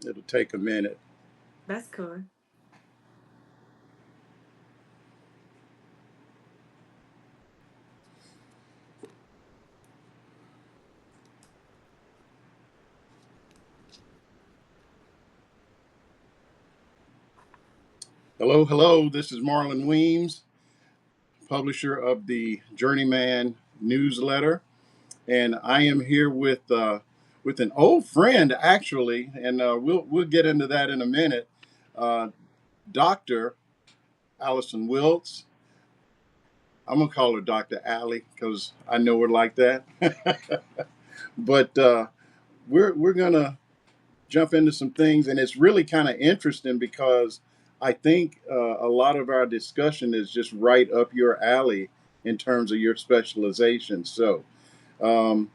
It'll take a minute. That's cool. Hello, hello. This is Marlon Weems, publisher of the Journeyman newsletter, and I am here with an old friend actually, and we'll get into that in a minute. Uh, Doctor Allison Wiltz. I'm gonna call her Doctor Allie because I know her like that. But we're gonna jump into some things, and it's really kind of interesting because I think a lot of our discussion is just right up your alley in terms of your specialization. So, um,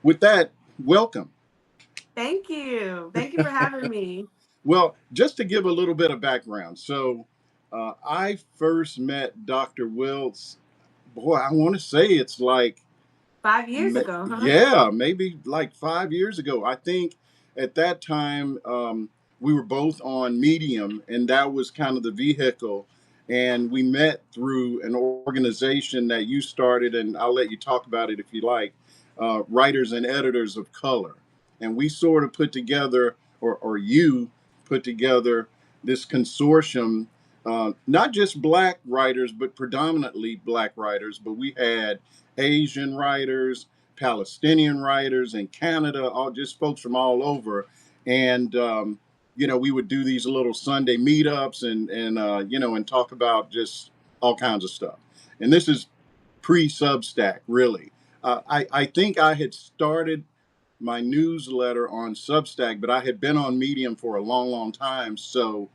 with that, welcome. Thank you. Thank you for having me. Well, just to give a little bit of background, so I first met Dr. Wiltz. Boy, I want to say it's like 5 years ago, huh? Yeah, maybe like 5 years ago. I think at that time we were both on Medium, and that was kind of the vehicle. And we met through an organization that you started, and I'll let you talk about it if you like. Writers and Editors of Color, and we sort of put together, or you put together this consortium. Not just black writers, but predominantly black writers. But we had Asian writers, Palestinian writers in Canada, all just folks from all over. And we would do these little Sunday meetups and talk about just all kinds of stuff. And this is pre-Substack, really. I think I had started my newsletter on Substack, but I had been on Medium for a long, long time. So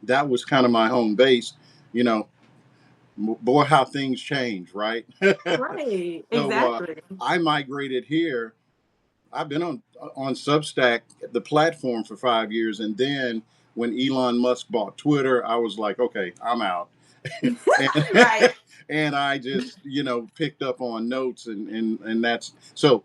that was kind of my home base. You know, boy, how things change, right? Right. So Exactly. I migrated here. I've been on Substack, the platform, for 5 years, and then when Elon Musk bought Twitter, I was like, okay, I'm out, and Right. and I just picked up on notes, and that's so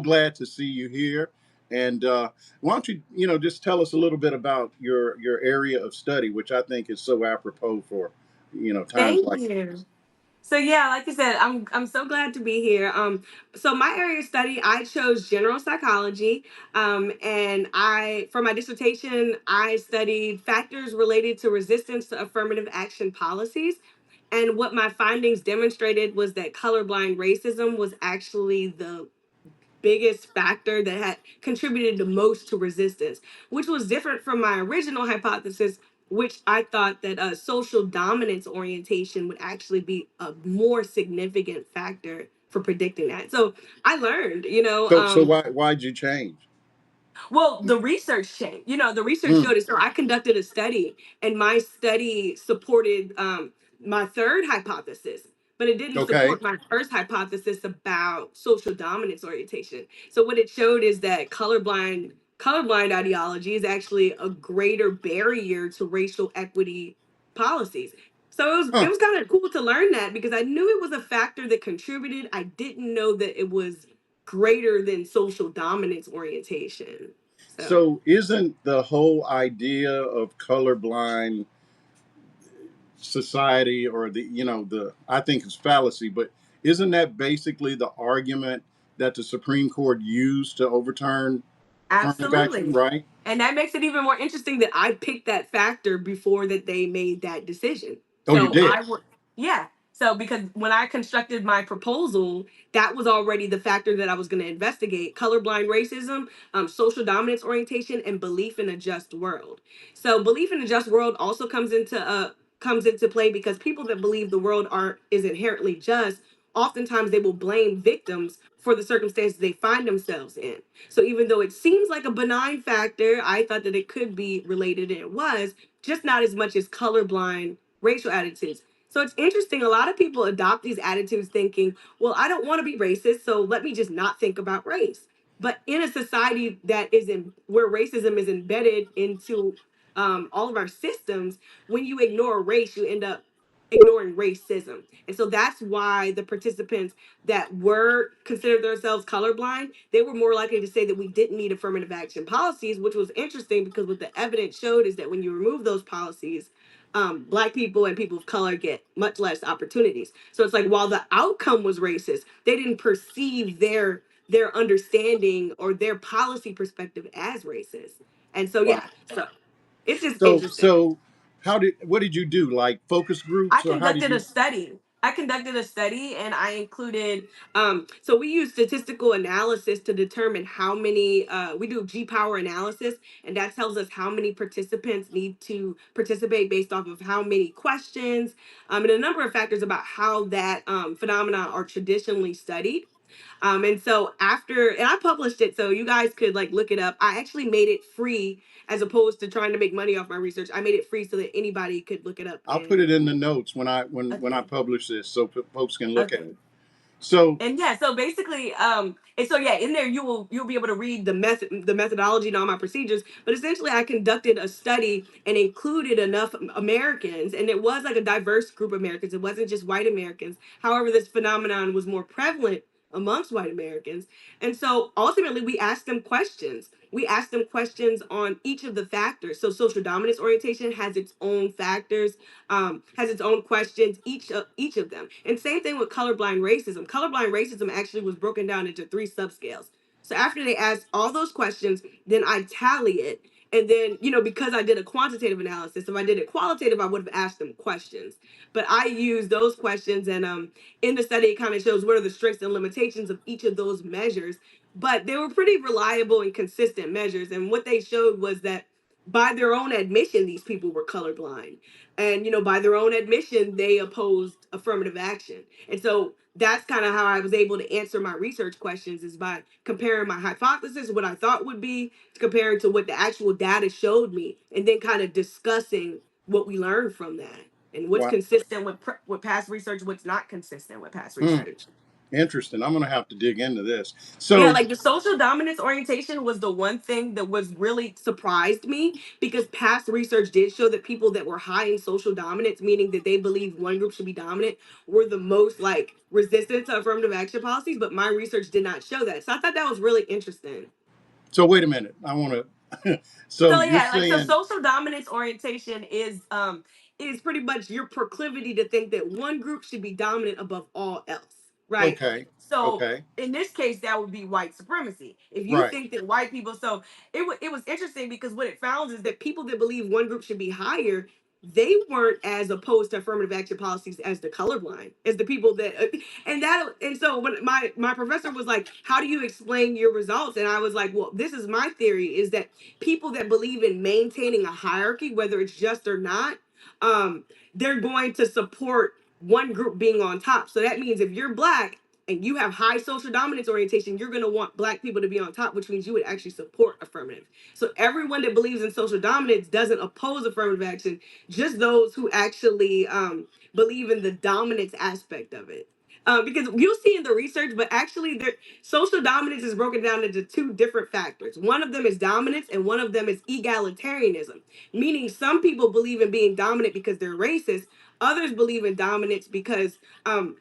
glad to see you here. And why don't you just tell us a little bit about your area of study, which I think is so apropos for times Thank like you. So yeah, like I said, I'm so glad to be here. So my area of study, I chose general psychology, and I for my dissertation, I studied factors related to resistance to affirmative action policies. And what my findings demonstrated was that colorblind racism was actually the biggest factor that had contributed the most to resistance, which was different from my original hypothesis, which I thought that social dominance orientation would actually be a more significant factor for predicting that. So I learned, so. Why'd you change? well, the research changed. The research Mm, showed it. So I conducted a study, and my study supported my third hypothesis, but it didn't okay. support my first hypothesis about social dominance orientation. So what it showed is that colorblind ideology is actually a greater barrier to racial equity policies. So it Huh. was kind of cool to learn that because I knew it was a factor that contributed. I didn't know that it was greater than social dominance orientation. So So isn't the whole idea of colorblind society, or the I think it's fallacy, but isn't that basically the argument that the Supreme Court used to overturn affirmative action, absolutely. right? And that makes it even more interesting that I picked that factor before that they made that decision. Oh, you So did. I would, yeah. So because when I constructed my proposal, that was already the factor that I was going to investigate: colorblind racism, social dominance orientation, and belief in a just world. So belief in a just world also comes into play because people that believe the world are is inherently just, oftentimes they will blame victims for the circumstances they find themselves in. So even though it seems like a benign factor, I thought that it could be related, and it was, just not as much as colorblind racial attitudes. So it's interesting. A lot of people adopt these attitudes thinking, well, I don't want to be racist, so let me just not think about race. But in a society that is in where racism is embedded into all of our systems, when you ignore race, you end up ignoring racism. And so that's why the participants that were considered themselves colorblind, they were more likely to say that we didn't need affirmative action policies, which was interesting because what the evidence showed is that when you remove those policies, Black people and people of color get much less opportunities. So it's like while the outcome was racist, they didn't perceive their understanding or their policy perspective as racist. And so Wow. yeah, so it's just So interesting. so what did you do? Like focus I groups, or how did conducted a you? study. I conducted a study and I included, so we use statistical analysis to determine how many, we do G power analysis, and that tells us how many participants need to participate based off of how many questions, and a number of factors about how that phenomena are traditionally studied. And so after, and I published it so you guys could like look it up. I actually made it free as opposed to trying to make money off my research. I made it free so that anybody could look it up I'll put and it in the notes when I okay. publish this, so folks can look at Okay. it. So And yeah, so basically, and so yeah, in there you'll be able to read the methodology and all my procedures. But essentially, I conducted a study and included enough Americans, and it was like a diverse group of Americans. It wasn't just white Americans. However, this phenomenon was more prevalent amongst white Americans, and so ultimately, we asked them questions. We asked them questions on each of the factors. So social dominance orientation has its own factors, has its own questions, each of them. And same thing with colorblind racism. Colorblind racism actually was broken down into three subscales. So after they asked all those questions, then I tally it. And then, because I did a quantitative analysis, if I did it qualitative, I would have asked them questions. But I used those questions, and in the study, it kind of shows what are the strengths and limitations of each of those measures. But they were pretty reliable and consistent measures. And what they showed was that by their own admission, these people were colorblind. And, by their own admission, they opposed affirmative action. And so that's kind of how I was able to answer my research questions is by comparing my hypothesis, what I thought would be, comparing to what the actual data showed me, and then kind of discussing what we learned from that and what's wow, consistent with past research, what's not consistent with past hmm, research. interesting. I'm gonna have to dig into this. Yeah, So like the social dominance orientation was the one thing that was really surprised me because past research did show that people that were high in social dominance, meaning that they believed one group should be dominant, were the most like resistant to affirmative action policies. But my research did not show that. So I thought that was really interesting. wait a minute. I want to. So So you're yeah, like so saying social dominance orientation is pretty much your proclivity to think that one group should be dominant above all else, right? okay, So okay, in this case, that would be white supremacy. If you right? think that white people, so it was interesting because what it found is that people that believe one group should be higher, they weren't as opposed to affirmative action policies as the colorblind, as the people that, and so when my professor was like, "How do you explain your results?" and I was like, "Well, this is my theory: is that people that believe in maintaining a hierarchy, whether it's just or not, um, they're going to support one group being on top. So that means if you're black and you have high social dominance orientation, you're going to want black people to be on top, which means you would actually support affirmative. So everyone that believes in social dominance doesn't oppose affirmative action, just those who actually believe in the dominance aspect of it. Because you'll see in the research, but actually, social dominance is broken down into two different factors. One of them is dominance, and one of them is egalitarianism, meaning some people believe in being dominant because they're racist. Others believe in dominance because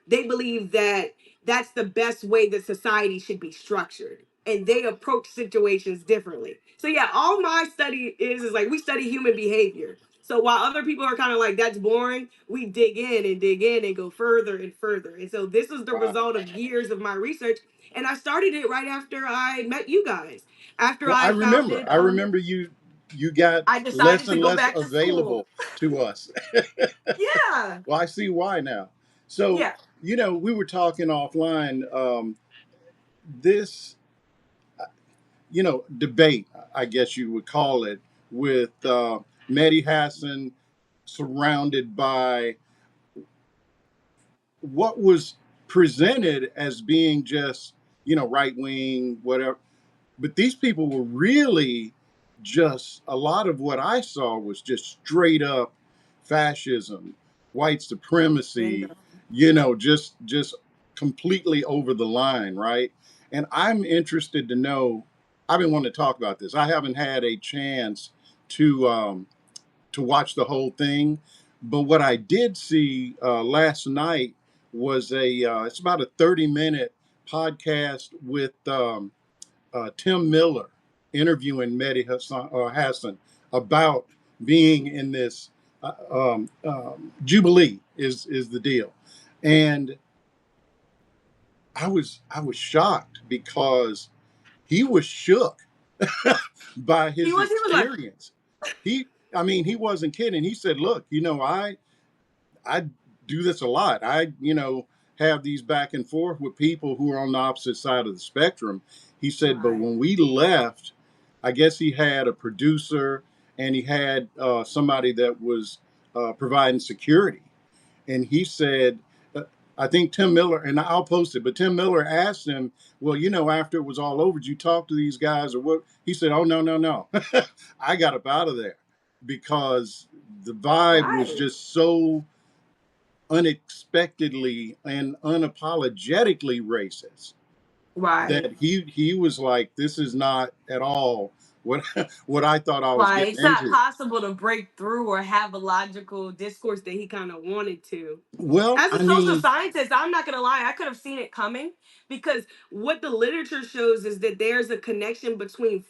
they believe that that's the best way that society should be structured, and they approach situations differently. So yeah, all my study is like we study human behavior. So while other people are kind of like that's boring, we dig in and go further and further. And so this was the Wow. result of years of my research, and I started it right after I met you guys. After Well, I founded, I remember you got I less decided to and go less back to school. available to us. Yeah, Well, I see why now. So, yeah. we were talking offline. This, debate, I guess you would call it, with Mehdi Hassan surrounded by what was presented as being just, right wing, whatever. But these people were really just, a lot of what I saw was just straight up fascism, white supremacy, Bingo. just completely over the line, right? And I'm interested to know. I've been wanting to talk about this. I haven't had a chance to watch the whole thing, But what I did see last night was it's about a 30-minute podcast with Tim Miller interviewing Hassan about being in this Jubilee is the deal. And I was shocked because he was shook by his He was like, experience. He, I mean, he wasn't kidding. He said, "Look, I do this a lot. Have these back and forth with people who are on the opposite side of the spectrum." He said, "But right, when we left, I guess he had a producer and he had somebody that was providing security." And he said, I think Tim Miller, and I'll post it, but Tim Miller asked him, "Well, after it was all over, did you talk to these guys or what?" He said, "Oh, no, no, no." I got up out of there because the vibe was right, just so unexpectedly and unapologetically racist that right. he was like, "This is not at all what what I thought I was Right. It's getting not into." possible to break through or have a logical discourse that he kind of wanted to. Well, As a I social mean, scientist, I'm not gonna lie, I could have seen it coming because what the literature shows is that there's a connection between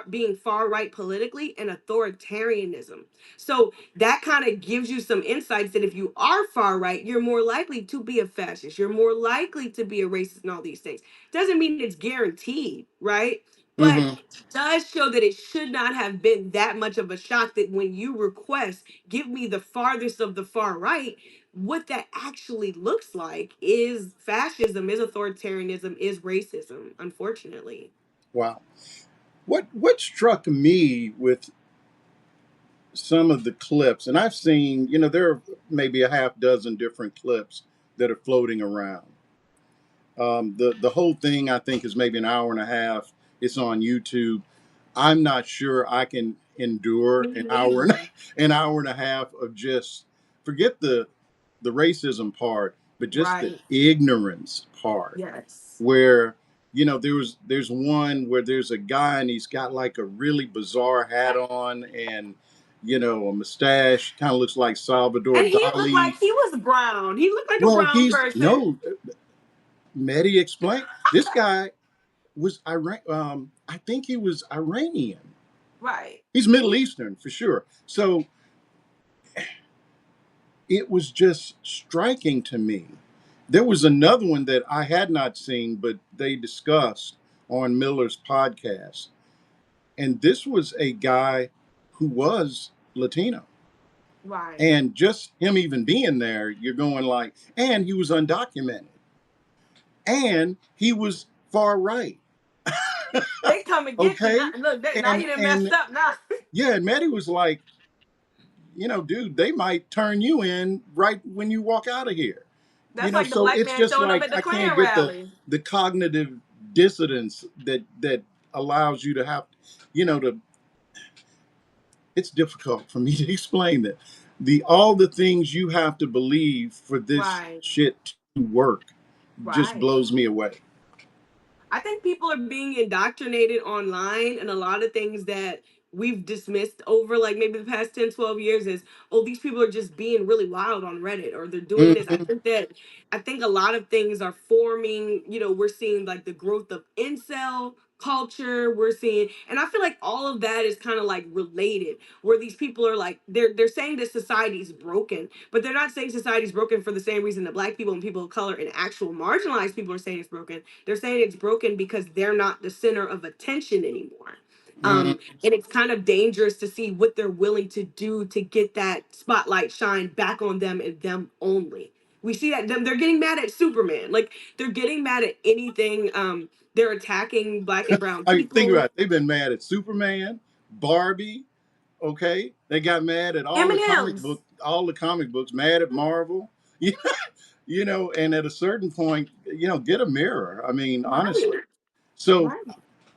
being far right politically and authoritarianism. So that kind of gives you some insights that if you are far right, you're more likely to be a fascist, you're more likely to be a racist and all these things. Doesn't mean it's guaranteed, right? But mhm. does show that it should not have been that much of a shock that when you request, give me the farthest of the far right, what that actually looks like is fascism, is authoritarianism, is racism, unfortunately. Wow. What struck me with some of the clips, and I've seen, there are maybe a half dozen different clips that are floating around. The whole thing I think is maybe an hour and a half. It's on YouTube. I'm not sure I can endure Me neither. an hour and a half of just forget the racism part, but just the Right. ignorance part Yes. where there's one where there's a guy and he's got like a really bizarre hat on and a mustache, kind of looks like Salvador And he looked Dali. like he was brown. He looked like a Well, brown he's person. no Mehdi explained. This guy was Iran. I think he was Iranian. Right. He's Middle Eastern for sure. So it was just striking to me. There was another one that I had not seen, but they discussed on Miller's podcast. And this was a guy who was Latino. Right. And just him even being there, you're going like, and he was undocumented. And he was far right. They come and get you. Now, Okay. look, now And you done messed and up now. yeah, and Maddie was like, dude, they might turn you in right when you walk out of here. That's like the So black it's man just showing up like at the I can't Klan get rally. the cognitive dissonance that allows you to have, to it's difficult for me to explain that. All the things you have to believe for this Right. shit to work just Right. blows me away. I think people are being indoctrinated online, and a lot of things that we've dismissed over like maybe the past 10, 12 years is, oh, these people are just being really wild on Reddit or they're doing this. Hmm. I think a lot of things are forming, we're seeing like the growth of incel culture. We're seeing, and I feel like all of that is kind of like related, where these people are like they're saying that society's broken, but they're not saying society's broken for the same reason that black people and people of color and actual marginalized people are saying it's broken. They're saying it's broken because they're not the center of attention anymore. Hmm. And it's kind of dangerous to see what they're willing to do to get that spotlight shine back on them and them only. We see that they're getting mad at Superman. Like they're getting mad at anything. They're attacking black and brown I mean, think about people. it. They've been mad at Superman, Barbie. Okay, they got mad at M&M's. all the comic books, mad at Marvel. And at a certain point, get a mirror. I mean, Right. honestly. So Right.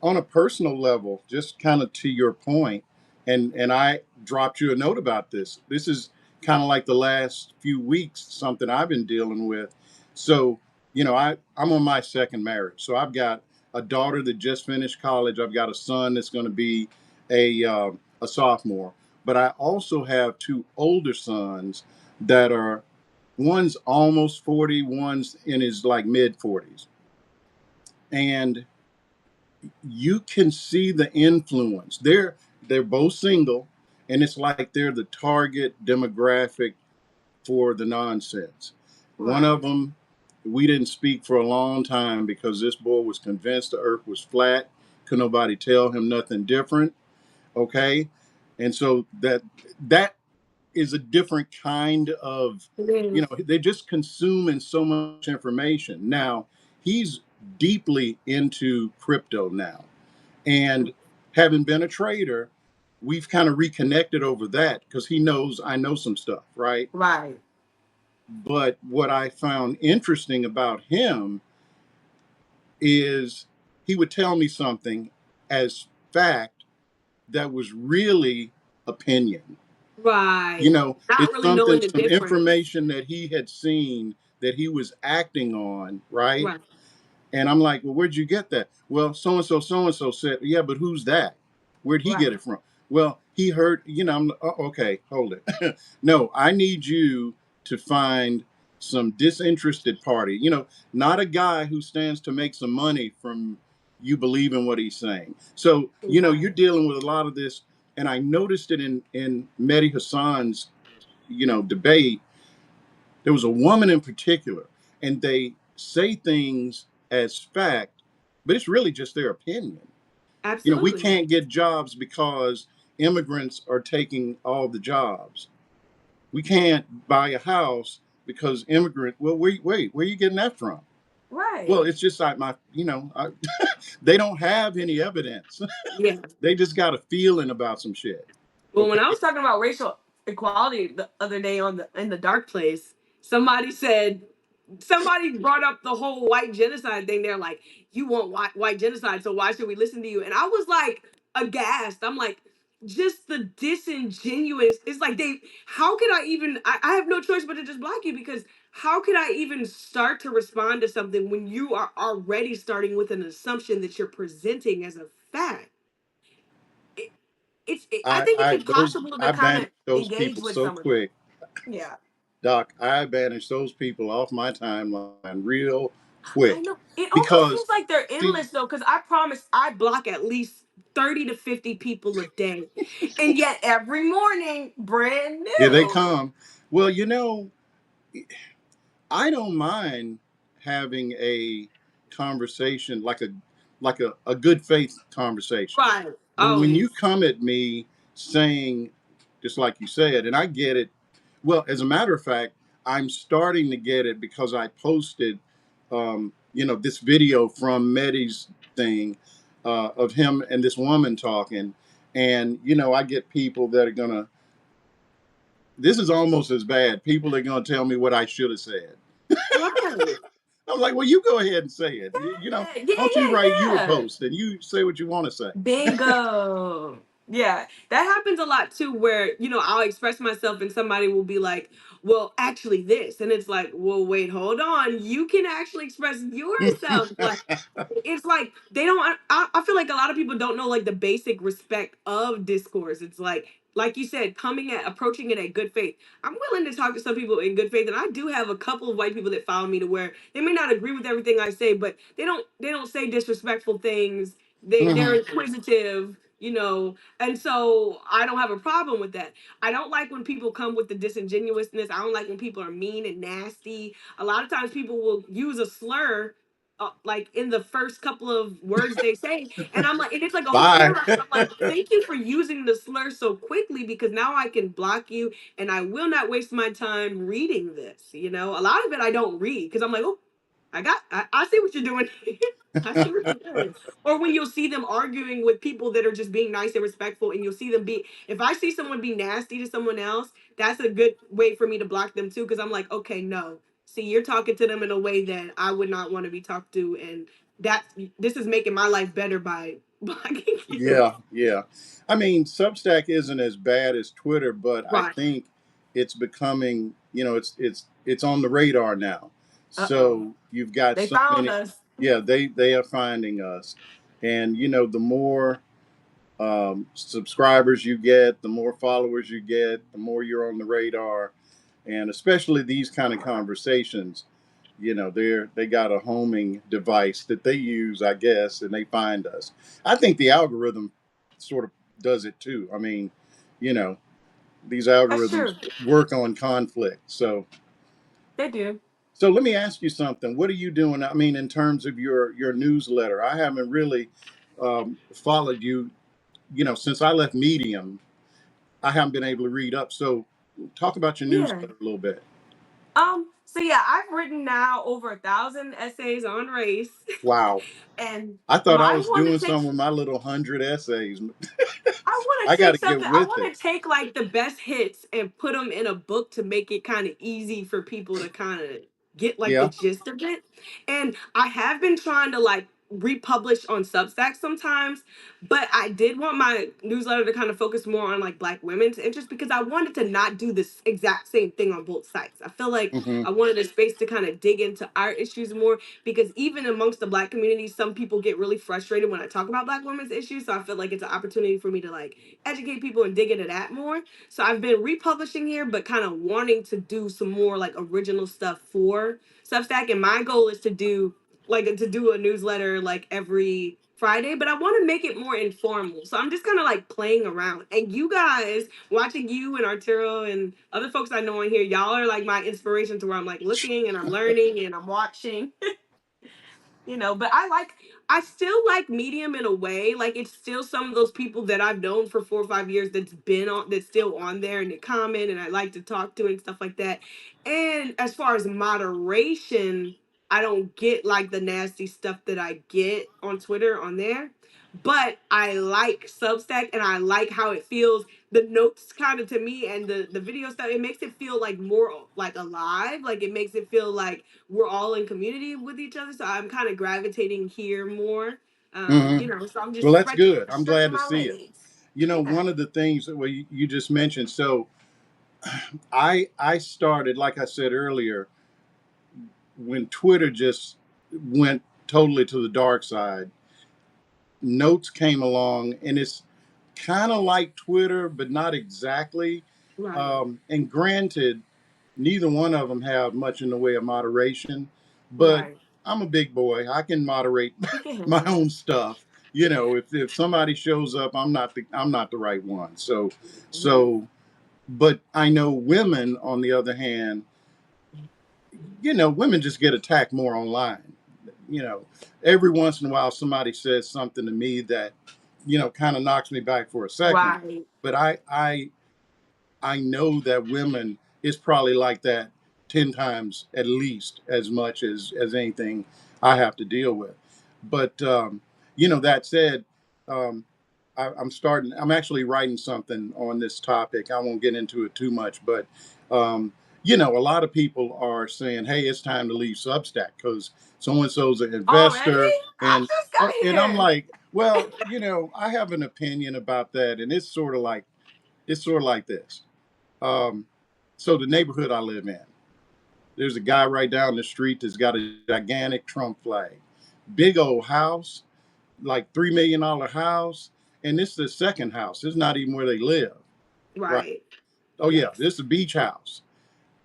on a personal level, just kind of to your point, and I dropped you a note about this. This is kind of like the last few weeks, something I've been dealing with. So, I'm on my second marriage. So I've got a daughter that just finished college. I've got a son that's going to be a sophomore. But I also have two older sons that are, one's almost 40, one's in his like mid 40s. And you can see the influence. They're both single, and it's like they're the target demographic for the nonsense. One of Right. them, we didn't speak for a long time because this boy was convinced the earth was flat. Could nobody tell him nothing different? Okay. And so that is a different kind of, It is. they're just consuming so much information. Now, he's deeply into crypto now. And having been a trader, we've kind of reconnected over that because he knows I know some stuff, right? Right. But what I found interesting about him is he would tell me something as fact that was really opinion. Right. Not It's really something, knowing the some difference. information that he had seen that he was acting on, right? Right. And I'm like, well, where'd you get that? Well, so and so said, yeah, but who's that? Where'd he get Right. it from? Well, he heard, I'm okay, hold it. No, I need you to find some disinterested party, not a guy who stands to make some money from you believing what he's saying. So, you're Right. dealing with a lot of this. And I noticed it in Mehdi Hassan's, debate. There was a woman in particular, and they say things as fact, but it's really just their opinion. We Absolutely. can't get jobs because immigrants are taking all the jobs. We can't buy a house because immigrant. Well, wait, where are you getting that from? Well, Right. it's just like they don't have any evidence. Yeah. They just got a feeling about some shit. Well, when Okay. I was talking about racial equality the other day on the in the dark place, somebody said somebody brought up the whole white genocide thing. They're like, "You want white genocide, so why should we listen to you?" And I was like aghast. I'm like, just the disingenuous. It's like they. How could I even? I have no choice but to just block you because how could I even start to respond to something when you are already starting with an assumption that you're presenting as a fact? It, I I think it's I those impossible to I kind of banish those engage people with so some of that. quick. Yeah. Doc, I banish those people off my timeline real I quick know. It almost because, seems like they're see, endless though, because I promise I block at least 30 to 50 people a day. And yet every morning, brand here they new. come. Well, I don't mind having a conversation like a good faith conversation. Right. But when you Always. come at me saying, just like you said, and I get it. Well, as a matter of fact, I'm starting to get it because I posted, this video from Mehdi's thing of him and this woman talking, and I get people that are gonna. This is almost as bad. People are gonna tell me what I should have said. Right. I'm like, well, you go ahead and say it. Yeah, yeah, Don't you yeah, write you a yeah. post and you say what you want to say. Bingo. Yeah, that happens a lot too, where, I'll express myself and somebody will be like, well, actually, this. And it's like, well, wait, hold on. You can actually express yourself. Like, it's like they don't, I feel like a lot of people don't know like the basic respect of discourse. It's like you said, approaching it at good faith. I'm willing to talk to some people in good faith, and I do have a couple of white people that follow me to where they may not agree with everything I say, but they don't say disrespectful things. They're Hmm. inquisitive, and so I don't have a problem with that. I don't like when people come with the disingenuousness. I don't like when people are mean and nasty. A lot of times people will use a slur, like in the first couple of words they say, and I'm like, and it's like a whole Bye. paragraph. I'm like, thank you for using the slur so quickly because now I can block you, and I will not waste my time reading this. A lot of it I don't read because I'm like, oh, I see what you're doing. I see what you're doing. Or when you'll see them arguing with people that are just being nice and respectful, and you'll see them be, if I see someone be nasty to someone else, that's a good way for me to block them too. Cause I'm like, okay, no. See, you're talking to them in a way that I would not want to be talked to. And that this is making my life better by blocking you. Yeah, yeah. I mean, Substack isn't as bad as Twitter, but I Right. think it's becoming, it's on the radar now. Uh-oh. So you've got They so found many. us. Yeah, they are finding us, and the more subscribers you get, the more followers you get, the more you're on the radar. And especially these kind of conversations, they got a homing device that they use, I guess, and they find us. I think the algorithm sort of does it too. I mean, you know, these That's algorithms true. work on conflict. They do. So let me ask you something. What are you doing? I mean, in terms of your newsletter, I haven't really followed you. Since I left Medium, I haven't been able to read up. So talk about your Yeah. newsletter a little bit. So yeah, I've written now over 1,000 essays on race, Wow. and I thought I my was want doing to take some with my little 100 essays. I want I to got take to get something. I with want it. to take like the best hits and put them in a book to make it kind of easy for people to kind of get like the Yeah. gist of it. And I have been trying to like republish on Substack sometimes, but I did want my newsletter to kind of focus more on like Black women's interests because I wanted to not do this exact same thing on both sites. I feel like Hmm. I wanted a space to kind of dig into our issues more because even amongst the Black community, some people get really frustrated when I talk about Black women's issues. So I feel like it's an opportunity for me to like educate people and dig into that more. So I've been republishing here, but kind of wanting to do some more like original stuff for Substack. And my goal is to do a newsletter like every Friday, but I want to make it more informal. So I'm just kind of like playing around. And you guys, watching you and Arturo and other folks I know on here, y'all are like my inspiration to where I'm like looking and I'm learning and I'm watching. But I still like Medium in a way. Like it's still some of those people that I've known for 4 or 5 years that's still on there and they comment and I like to talk to and stuff like that. And as far as moderation, I don't get like the nasty stuff that I get on Twitter on there. But I like Substack and I like how it feels. The notes kind of to me and the video stuff, it makes it feel like more like alive. Like it makes it feel like we're all in community with each other. So I'm kind of gravitating here more. Hmm. So I'm Well, just that's good. I'm stretching glad to my see it. legs. One Yeah. of the things that you just mentioned. So I started, like I said earlier, when Twitter just went totally to the dark side. Notes came along, and it's kind of like Twitter, but not exactly. Right. And granted, neither one of them have much in the way of moderation, but Right. I'm a big boy. I can moderate You can my handle it. own stuff. If somebody shows up, I'm not the right one. So Mhm. so, but I know women, on the other hand, women just get attacked more online. You know, every once in a while somebody says something to me that kind of knocks me back for a second, Right. but I know that women is probably like that 10 times at least as much as anything I have to deal with. But that said, um, I'm actually writing something on this topic. I won't get into it too much, but um, a lot of people are saying, "Hey, it's time to leave Substack because so and so's an Already? investor," I and just got I'm here. like, "Well, I have an opinion about that, and it's sort of like this." Um, so the neighborhood I live in, there's a guy right down the street that's got a gigantic Trump flag, big old house, like $3 million house, and this is the second house. This is not even where they live, right? Right. Oh yeah, Yikes. this is a beach house,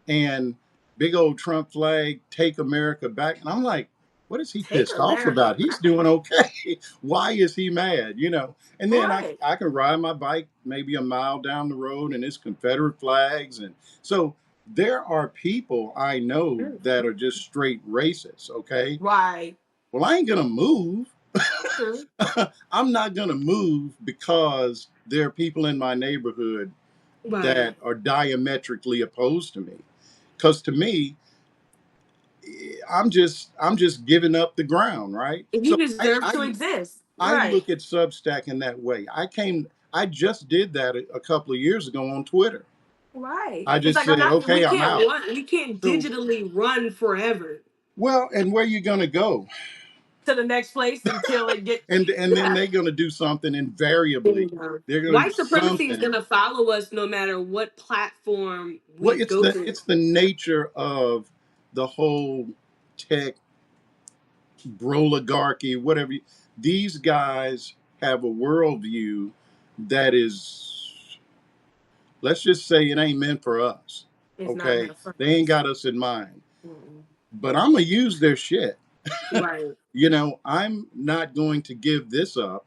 and big old Trump flag, take America back. And I'm like, what is he Take pissed off America about? He's back. doing okay. Why is he mad? And then I, Right. I can ride my bike maybe a mile down the road and it's Confederate flags. And so there are people I know that Mhm. are just straight racist. Okay. Right. Well, I ain't going to move. True. I'm not going to move because there are people in my neighborhood that Right. are diametrically opposed to me. Because to me, I'm just giving up the ground, right? If you So deserve to exist. I Right. look at Substack in that way. I just did that a couple of years ago on Twitter. Right. I It's just like I'm said, not okay, I'm out. we can't So digitally run forever well, and where you gonna go? to the next place until it gets And then yeah. they're gonna do something invariably. Bingo. They're gonna do White supremacy is something. gonna follow us no matter what platform Well, we it's go the to. it's the nature of the whole tech oligarchy, whatever. These guys have a worldview that is, let's just say, it ain't meant for us. It's not Okay, enough for they ain't us. got us in mind. Mm-mm. But I'm gonna use their shit. Right. I'm not going to give this up.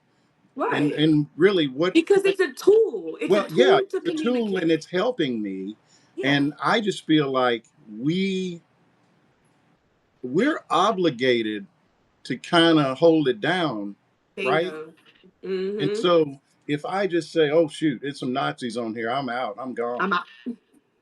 And Right. and really, what? Because it's a tool. It's a Well, yeah, tool to it's a tool and communicate. it's helping me. Yeah. And I just feel like we're obligated to kind of hold it down, right? Bingo. And Mm-hmm. so if I just say, "Oh shoot, it's some Nazis on here. I'm out. I'm gone." I'm out.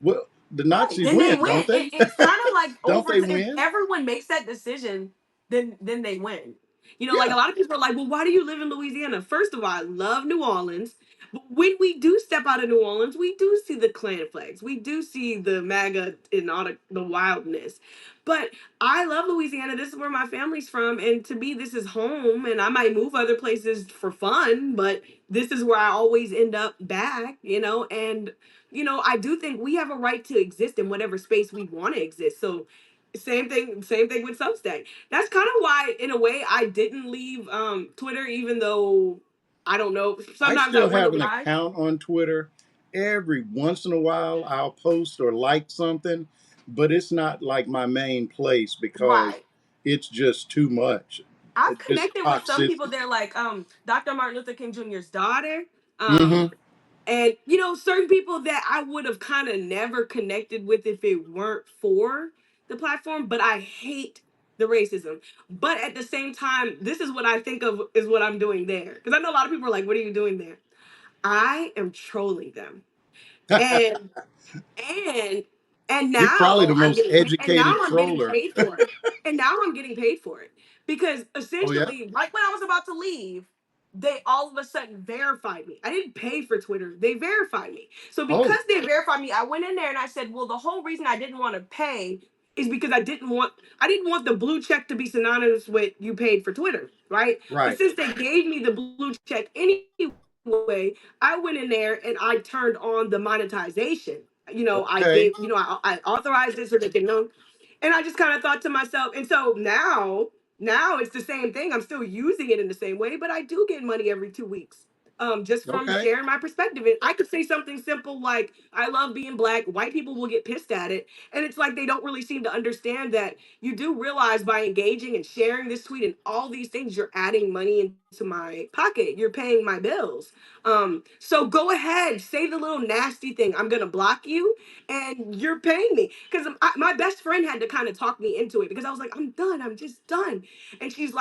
Well, the Right. Nazis Then they win, win. don't they? It's kind of like Don't over they if win? everyone makes that decision, then they win. Like a Yeah. lot of people are like, well, why do you live in Louisiana? First of all, I love New Orleans. But when we do step out of New Orleans, we do see the Klan flags. We do see the MAGA and all the wildness. But I love Louisiana. This is where my family's from. And to me, this is home. And I might move other places for fun, but this is where I always end up back. And I do think we have a right to exist in whatever space we want to exist. So same thing with Substack. That's kind of why, in a way, I didn't leave Twitter, even though I don't know. I Sometimes I still wonder have an why. account on Twitter. Every once in a while, I'll post or like something, but it's not like my main place because Right. it's just too much. I've It's just connected with some people toxicity. there, like Dr. Martin Luther King Jr.'s daughter. Hmm. And certain people that I would have kind of never connected with if it weren't for the platform, but I hate the racism. But at the same time, this is what I think of is what I'm doing there. Because I know a lot of people are like, what are you doing there? I am trolling them. And and and You're probably now the I'm most getting paid, and now educated I'm getting troller. paid for it. And now I'm getting paid for it because Oh yeah. essentially, like when I was about to leave, they all of a sudden verified me. I didn't pay for Twitter; they verified me. So because Oh, they verified me, I went in there and I said, "Well, the whole reason I didn't want to pay is because I didn't want the blue check to be synonymous with you paid for Twitter, right? But right. since they gave me the blue check anyway, I went in there and I turned on the monetization. I Okay. gave, I authorized it so they can know. And I just kind of thought to myself, and so now it's the same thing. I'm still using it in the same way, but I do get money every 2 weeks. Just from Okay. sharing my perspective. And I could say something simple like, I love being black. White people will get pissed at it. And it's like they don't really seem to understand that you do realize by engaging and sharing this tweet and all these things, you're adding money into my pocket. You're paying my bills. So go ahead, say the little nasty thing. I'm gonna block you, and you're paying me because my best friend had to kind of talk me into it because I was like, I'm done. I'm just done. And she was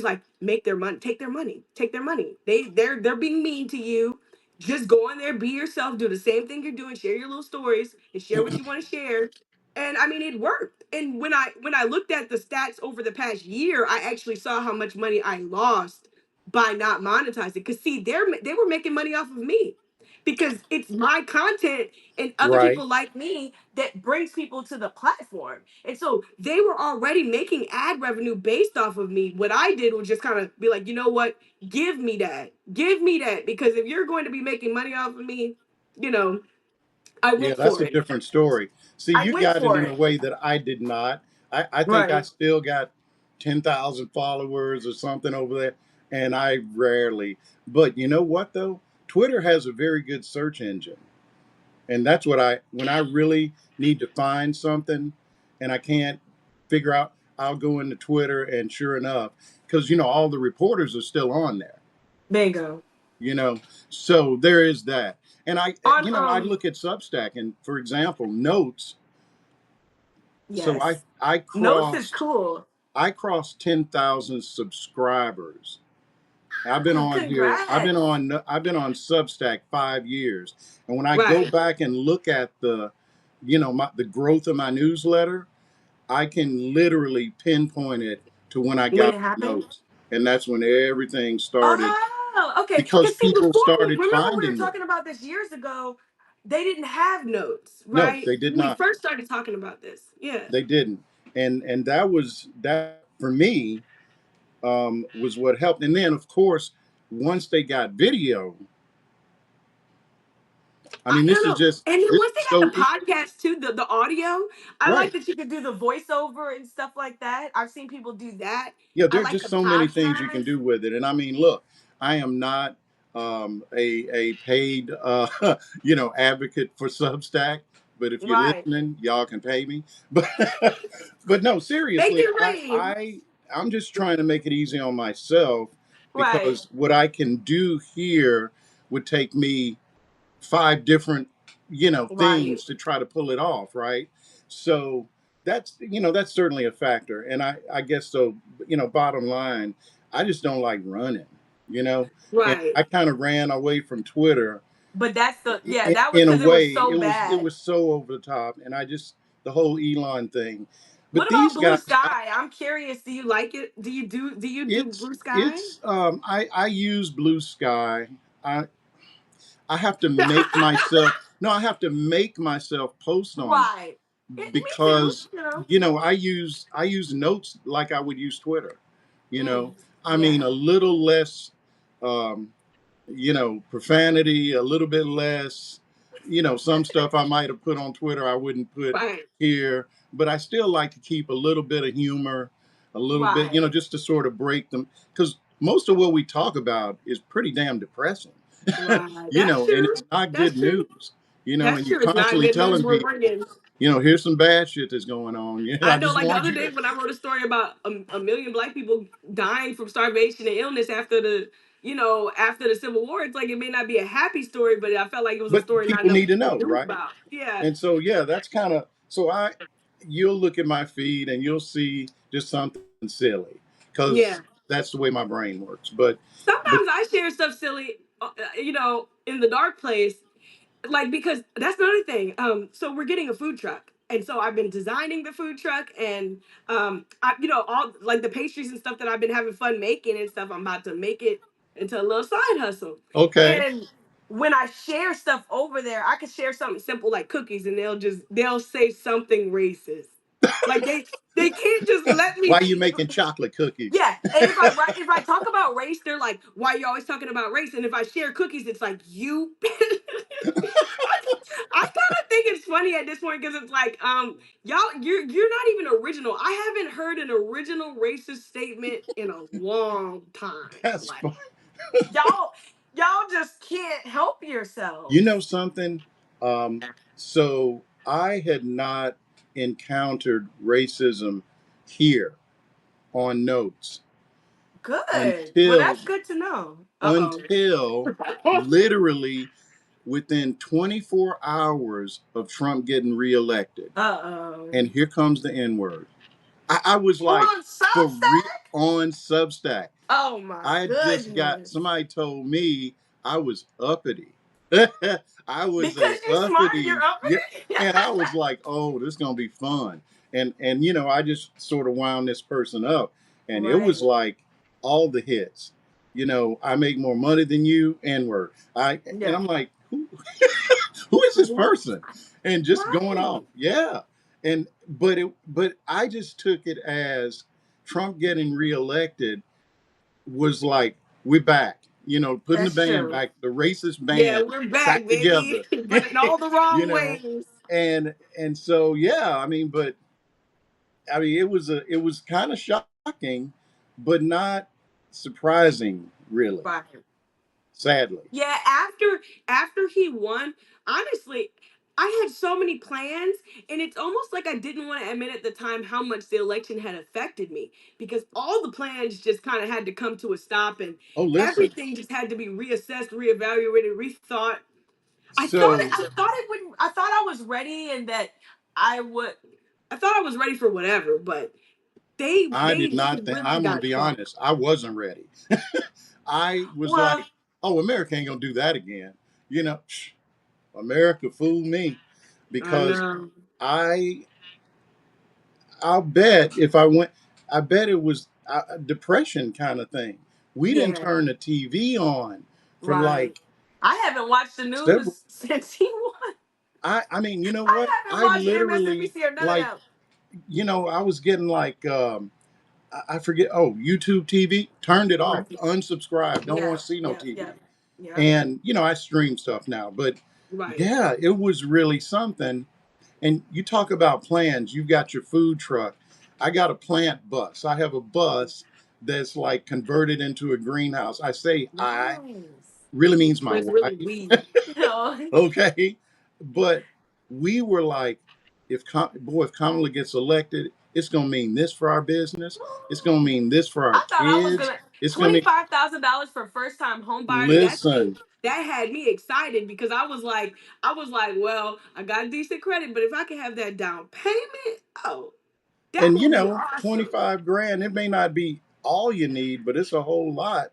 like, make their money, take their money, take their money. They're being mean to you. Just go in there, be yourself, do the same thing you're doing, share your little stories, and share what you want to share. And I mean, it worked. And when I looked at the stats over the past year, I actually saw how much money I lost by not monetizing. Because see, they were making money off of me because it's my content and other Right. people like me that brings people to the platform. And so they were already making ad revenue based off of me. What I did was just kind of be like, you know what? Give me that. Give me that. Because if you're going to be making money off of me, you know, I Yeah, went that's for a it. different story. See, I you went got it for in a it. way that I did not. I think I Right. still got 10,000 followers or something over there, and I rarely. But you know what, though? Twitter has a very good search engine. And that's what when I really need to find something and I can't figure out, I'll go into Twitter and sure enough, because, all the reporters are still on there, Bingo. you know, so there is that. And On I look at Substack and, for example, notes. So yes. Notes is cool. I crossed 10,000 subscribers. I've been on here. Congrats. I've been on Substack 5 years, and when I go Right. back and look at the growth of my newsletter, I can literally pinpoint it to when I When got it the happened. notes, and that's when everything started Oh, okay. because Because see, people before we started remember we were finding me. talking about this years ago, they didn't have notes, No, right? they did When we not. first started talking about this. Yeah. They didn't, and that for me was what helped. And then, of course, once they got video, I mean, No, no. And then this once is they got so the podcast too, the audio, I like right. that you could do the voiceover and stuff like that. I've seen people do that. Yeah, I there's like the just so many things you can podcast. do with it. And I mean, look, I am not a paid advocate for Substack, but if you're Right. listening, y'all can pay me. But but no, Make seriously, it rain. I'm just trying to make it easy on myself Right. because what I can do here would take me five different, Right. things to try to pull it off, right? So that's certainly a factor. And I guess so, bottom line, I just don't like running, you know. And Right. I kind of ran away from Twitter But that's the yeah, in, that was in a because it was way. so It bad. was so over the top, and I just the whole Elon thing. What But about these Blue guys, Sky? I'm curious. Do you like it? Do you do Blue Sky? I use Blue Sky. I I have to make myself no, I have to make myself post on it Right. Me too. because I use notes like I would use Twitter. You know, I mean Yeah. a little less um, profanity, a little bit less, some stuff I might have put on Twitter I wouldn't put Right. here, but I still like to keep a little bit of humor, a little bit, Right. just to sort of break them because most of what we talk about is pretty damn depressing, Right. That's and true. it's not That's good true. news, That's and you're true. It's not constantly good news telling we're people, bringing. here's some bad shit that's going on. I I know, just like the want other you day to, when I wrote a story about a million black people dying from starvation and illness after the Civil War. It's like it may not be a happy story, but I felt like it was a but story not people enough need to people know, knew right? about. Yeah. And so, yeah, that's kind of so you'll look at my feed and you'll see just something silly because Yeah. that's the way my brain works. But Sometimes I share stuff silly, in the dark place, like because that's another thing. So we're getting a food truck, and so I've been designing the food truck, and all like the pastries and stuff that I've been having fun making and stuff. I'm about to make it into a little side hustle, okay, and when I share stuff over there, I could share something simple like cookies, and they'll say something racist, like they can't just let why me. are you making chocolate cookies? Yeah, and if I talk about race, they're like, "Why are you always talking about race?" And if I share cookies, it's like you. I kind of think it's funny at this point because it's like, y'all, you're not even original. I haven't heard an original racist statement in a long time. That's Like fun. y'all, y'all just can't help You yourselves. know something? Um, so I had not encountered racism here on notes Good. Well, until that's good to know. until literally within 24 hours of Trump getting reelected. Uh-oh. And here comes the N word. I was like, On for real, Substack? on Substack. Oh my I had just got, goodness. somebody told me I was uppity. I was a Because you're smart, you're uppity. up Yeah. in it. And I was like, oh, this is going to be fun. And, I just sort of wound this person up. And it was Right. like all the hits. I make more money than you, N word. And Yeah. I'm like, who is this person? And just going off. Right. Yeah. But I just took it as Trump getting reelected was like, we're back, putting the That's band true. back, the racist Yeah, band we're back, back baby. together. But in all the you wrong know, ways. and so yeah, but it was kind of shocking, but not surprising, really, Right. sadly. Yeah, after he won, honestly, I had so many plans, and it's almost like I didn't want to admit at the time how much the election had affected me because all the plans just kind of had to come to a stop, and Oh, listen. everything just had to be reassessed, reevaluated, rethought. So I thought I was ready, and that I would. I thought I was ready for whatever, but I did they not think, really I'm gonna got be fucked. honest, I wasn't ready. I was Well, like, oh, America ain't gonna do that again. You know, America fooled me I because know. I I'll bet if I bet it was a depression kind of thing. We didn't Yeah. turn the TV on for Right. like I haven't watched the several. news since he won. I mean, you know I what? haven't I watched literally MSNBC or none of like, that. I was getting like, I forget. Oh, YouTube TV, turned it off, Right. unsubscribed. Don't Yeah, want to see no yeah, yeah, TV. yeah. And I stream stuff now, but Right. yeah, it was really something. And you talk about plans. You've got your food truck. I got a plant bus. I have a bus that's like converted into a greenhouse. I say I Nice. really means my But it's really wife. we. You know? Okay, but we were like, if Kamala gets elected, it's going to mean this for our business. It's going to mean this for our I thought I was kids. gonna It's going to mean, $25,000 for first time home buyer. listen, That had me excited because I was like, well, I got decent credit, but if I can have that down payment, oh, that and will be 25 awesome. grand, it may not be all you need, but it's a whole lot,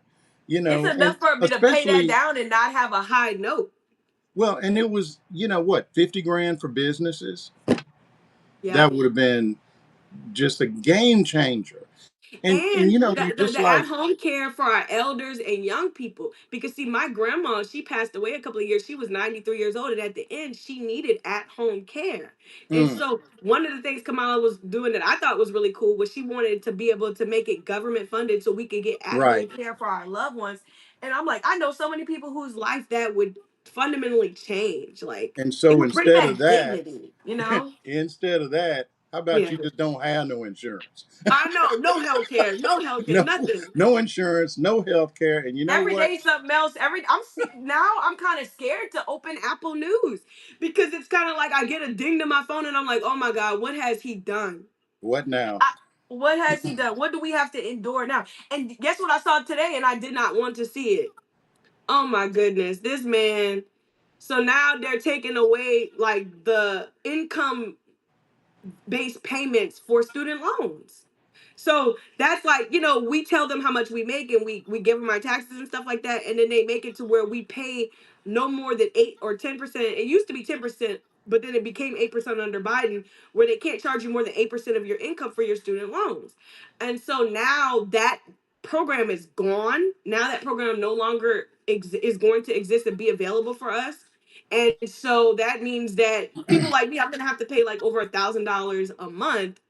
It's and enough for me to pay that especially, down and not have a high note. well, and it was, what, 50 grand for businesses? Yep. That would have been just a game changer. And And you're the just like, at-home care for our elders and young people, because see, my grandma, she passed away a couple of years, she was 93 years old, and at the end she needed at-home care. And mm, so one of the things Kamala was doing that I thought was really cool was she wanted to be able to make it government funded so we could get at-home right. care for our loved ones. And I'm like, I know so many people whose life that would fundamentally change, like And it so would bring back dignity, you know. instead of that, how about Yeah, you just don't have no insurance? I know, no health care, no health care, No, nothing. no insurance, no health care. And you know Every what? day something else. Now I'm kind of scared to open Apple News because it's kind of like I get a ding to my phone and I'm like, oh my god, what has he done? What now? I, what has he done? What do we have to endure now? And guess what I saw today, and I did not want to see it. Oh my goodness, this man. So now they're taking away like the income based payments for student loans. So that's like, we tell them how much we make and we give them our taxes and stuff like that. And then they make it to where we pay no more than 8 or 10%. It used to be 10%, but then it became 8% under Biden, where they can't charge you more than 8% of your income for your student loans. And so now that program is gone. Now that program no longer is going to exist and be available for us. And so that means that people like me, I'm gonna have to pay like over $1,000 a month,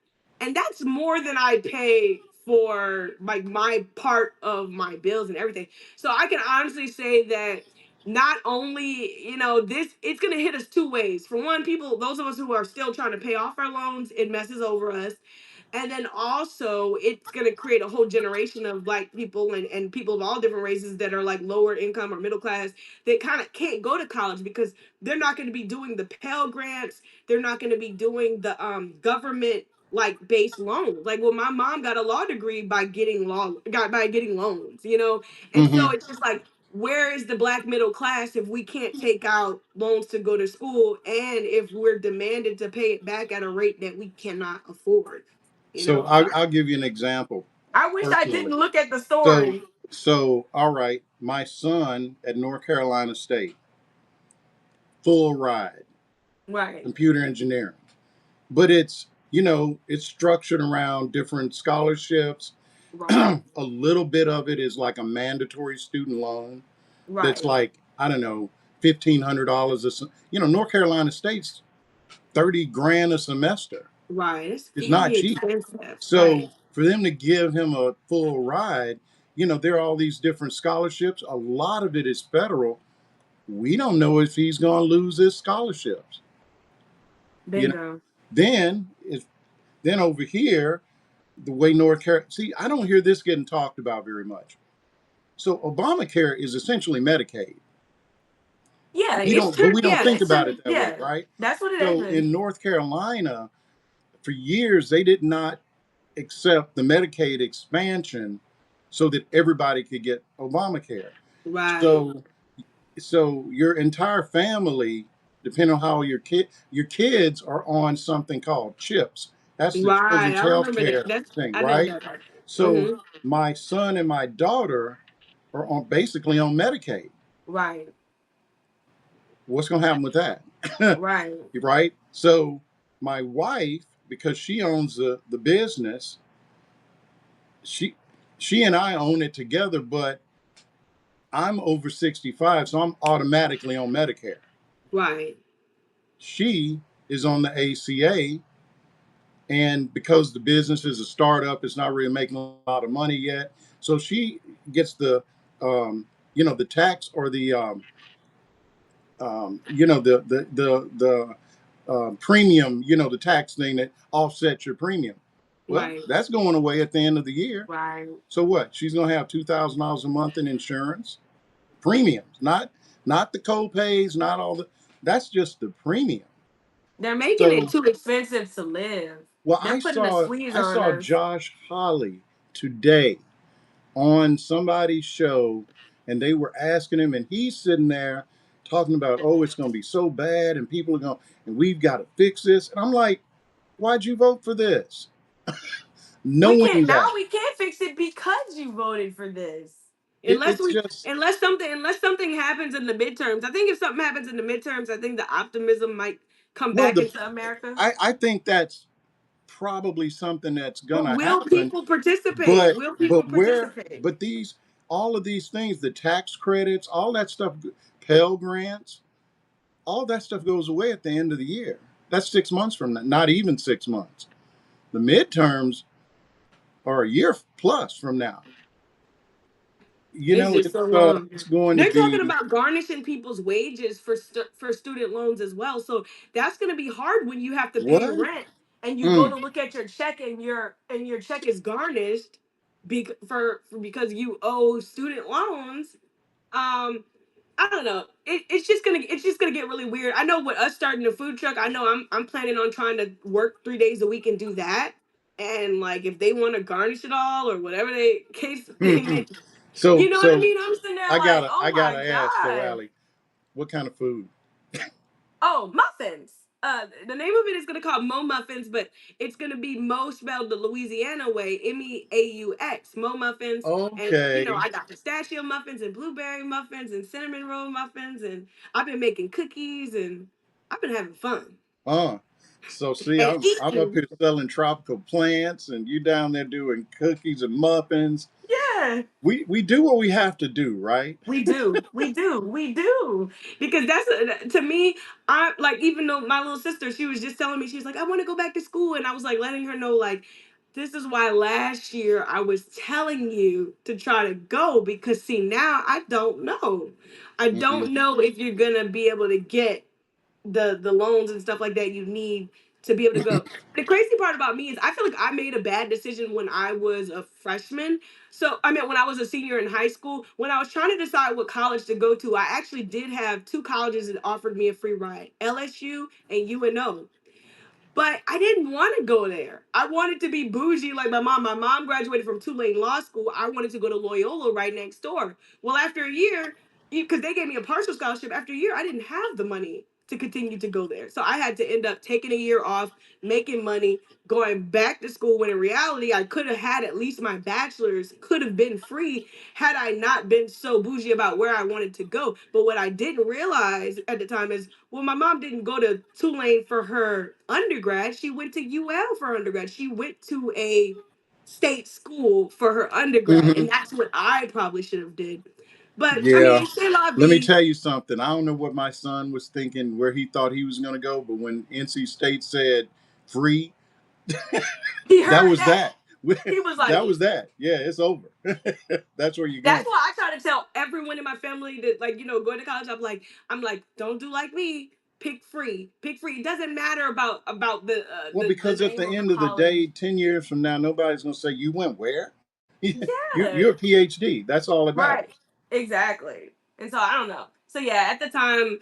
and that's more than I pay for like my part of my bills and everything. So I can honestly say that not only this, it's gonna hit us two ways. For one, people, those of us who are still trying to pay off our loans, it messes over us. And then also it's going to create a whole generation of black people and people of all different races that are like lower income or middle class that kind of can't go to college because they're not going to be doing the Pell Grants. They're not going to be doing the government like based loans. Like, well, my mom got a law degree by getting loans, and so Hmm. it's just like, where is the black middle class if we can't take out loans to go to school and if we're demanded to pay it back at a rate that we cannot afford? So So I'll give you an example I wish I personally. didn't look at the So, story. all right, my son at North Carolina State, full ride, Right, computer engineering. But it's structured around different scholarships. right, A little bit of it is like a mandatory student loan that's right, like, I don't know, $1,500 a North Carolina State's 30 grand a semester. right. It's It's not really cheap. expensive. Right, So for them to give him a full ride, there are all these different scholarships. A lot of it is federal. We don't know if he's going to lose his scholarships. You know, bingo. then if then over here, the way North Carolina, see, I don't hear this getting talked about very much. So Obamacare is essentially Medicaid. Yeah, We don't, but we don't yeah, think about it that way, yeah. right? That's what it So is. in North Carolina, for years, they did not accept the Medicaid expansion so that everybody could get Obamacare. Right, So, your entire family, depending on how your kids are on something called CHIPS. That's the right. Children's I Health remember that. Care thing, I know right? that part. So Mm-hmm. my son and my daughter are basically on Medicaid. Right, What's going to happen with that? right, Right? So my wife, because she owns the business, she she and I own it together, but I'm over 65, so I'm automatically on Medicare. right, She is on the ACA, and because the business is a startup, it's not really making a lot of money yet. So she gets the tax or the premium, the tax thing that offsets your premium. Well, right, that's going away at the end of the year. right. So what? She's going to have $2,000 a month in insurance premiums, not the co-pays, not all the. That's just the premium. They're making it So, too expensive to live. well, They're putting a squeeze I on saw us. Josh Hawley today on somebody's show, and they were asking him, and he's sitting there talking about, oh, it's going to be so bad, and people are going, and we've got to fix this. And I'm like, why'd you vote for this? We can't Knowing now. that We can't fix it because you voted for this. it's just, Unless something happens in the midterms. I think if something happens in the midterms, I think the optimism might come well, back the into America. I think that's probably something that's But gonna will happen. people participate? Will people participate? But these all of these things, the tax credits, all that stuff, Pell grants, all that stuff goes away at the end of the year. That's 6 months from now, not even 6 months. The midterms are a year plus from now. You It's know, just so long. it's going to They're talking be about garnishing people's wages for for student loans as well. So that's going to be hard when you have to pay what? rent and you go Mm, to look at your check and your check is garnished because you owe student loans. Um, I don't know. It's just gonna get really weird. I know with us starting a food truck, I know I'm planning on trying to work 3 days a week and do that. And like if they want to garnish it all or whatever they case they mhm. make, you know what I So mean? I'm sitting there like, oh I my gotta ask, so god. Allie, what kind of food? Oh, muffins. The name of it is gonna call Mo Muffins, but it's gonna be Mo spelled the Louisiana way, MEAUX, Mo Muffins. And you know, Okay. I got pistachio muffins and blueberry muffins and cinnamon roll muffins, and I've been making cookies and I've been having fun Uh, so see, and I'm up eating. here selling tropical plants, and you down there doing cookies and muffins. Yeah. We do what we have to do, right? We do. Because that's to me, I like even though my little sister, she was just telling me, she was like, I want to go back to school. And I was like letting her know, like, this is why last year I was telling you to try to go because see now I don't know. I Mm-hmm. don't know if you're gonna be able to get the loans and stuff like that you need to be able to go. The crazy part about me is I feel like I made a bad decision when I was a freshman. So I mean when I was a senior in high school, when I was trying to decide what college to go to, I actually did have two colleges that offered me a free ride, LSU and UNO. But I didn't want to go there. I wanted to be bougie like my mom. My mom graduated from Tulane Law School. I wanted to go to Loyola right next door. Well, after a year, because they gave me a partial scholarship, after a year, I didn't have the money to continue to go there. So I had to end up taking a year off, making money, going back to school when in reality, I could have had at least my bachelor's, could have been free had I not been so bougie about where I wanted to go. But what I didn't realize at the time is, well, my mom didn't go to Tulane for her undergrad. She went to UL for undergrad. She went to a state school for her undergrad, Hmm. and that's what I probably should have did. But I Yeah. mean, c'est la Let me vie. tell you something. I don't know what my son was thinking, where he thought he was going to go, but when NC State said free, He that heard was that. that. He was like, That was that. Yeah, it's over. That's where you're that's going. why I try to tell everyone in my family that, like, you know, going to college. I'm like, don't do like me. Pick free. Pick free. It doesn't matter about Well, the because at name the of the end of the college. day, 10 years from now, nobody's going to say, you went where? You're Yeah. a PhD. That's all that Right. matters. Exactly. And so I don't know. So yeah, at the time,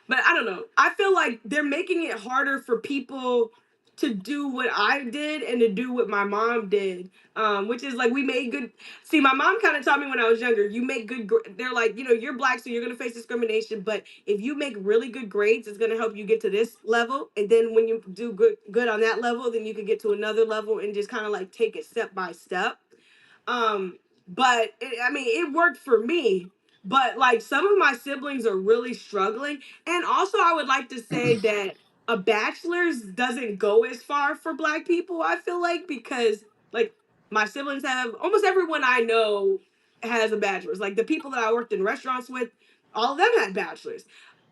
but I don't know. I feel like they're making it harder for people to do what I did and to do what my mom did. Which is like we made good. See, my mom kind of taught me when I was younger. You make good. They're like, you know, you're black, so you're gonna face discrimination. But if you make really good grades, it's gonna help you get to this level. And then when you do good on that level, then you can get to another level and just kind of like take it step by step. But I mean, it worked for me. But like some of my siblings are really struggling. And also, I would like to say that a bachelor's doesn't go as far for Black people, I feel like, because like my siblings have almost everyone I know has a bachelor's. Like the people that I worked in restaurants with, all of them had bachelors.